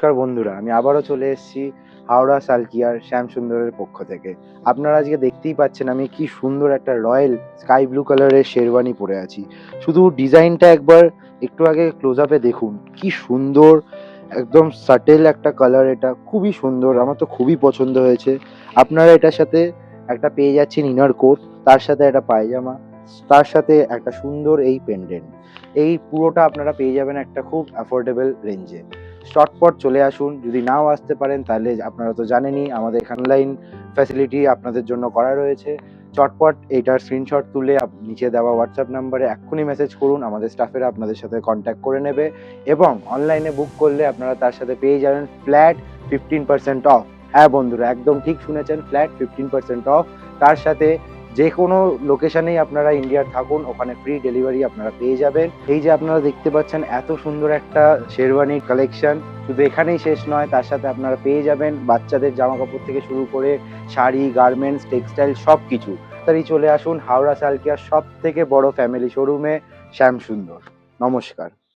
নমস্কার বন্ধুরা, আমি আবারও চলে এসেছি হাওড়া সালকিয়ার শ্যামসুন্দরের পক্ষ থেকে। আপনারা আজকে দেখতেই পাচ্ছেন আমি কি সুন্দর একটা রয়্যাল স্কাই ব্লু কালারের শেরওয়ানি পরে আছি। শুধু ডিজাইনটা একবার একটু আগে ক্লোজ আপে দেখুন, কি সুন্দর, একদম সাটেল একটা কালার, এটা খুবই সুন্দর, আমার তো খুবই পছন্দ হয়েছে। আপনারা এটার সাথে একটা পেয়ে যাচ্ছেন ইনার কোট, তার সাথে একটা পায়জামা, তার সাথে একটা সুন্দর এই পেন্ডেন্ট। এই পুরোটা আপনারা পেয়ে যাবেন একটা খুব অ্যাফোর্ডেবল রেঞ্জে। চটপট চলে আসুন, যদি নাও আসতে পারেন তাহলে আপনারা তো জানেনই আমাদের এখানে অনলাইন ফ্যাসিলিটি আপনাদের জন্য করা রয়েছে। চটপট এইটার স্ক্রিনশট তুলে নিচে দেওয়া হোয়াটসঅ্যাপ নাম্বারে এক্ষুনি মেসেজ করুন, আমাদের স্টাফেরা আপনাদের সাথে কন্ট্যাক্ট করে নেবে এবং অনলাইনে বুক করলে আপনারা তার সাথে পেয়ে যাবেন ফ্ল্যাট 15% অফ। হ্যাঁ বন্ধুরা, একদম ঠিক শুনেছেন, ফ্ল্যাট 15% অফ। তার সাথে যে কোনো লোকেশনেই আপনারা ইন্ডিয়ার থাকুন, ওখানে ফ্রি ডেলিভারি আপনারা পেয়ে যাবেন। এই যে আপনারা দেখতে পাচ্ছেন এত সুন্দর একটা শেরওয়ানির কালেকশন, শুধু এখানেই শেষ নয়, তার সাথে আপনারা পেয়ে যাবেন বাচ্চাদের জামা কাপড় থেকে শুরু করে শাড়ি, গার্মেন্টস, টেক্সটাইল সব কিছু। তাড়াতাড়ি চলে আসুন হাওড়া সালকিয়ার সব থেকে বড় ফ্যামিলি শোরুমে শ্যামসুন্দর। নমস্কার।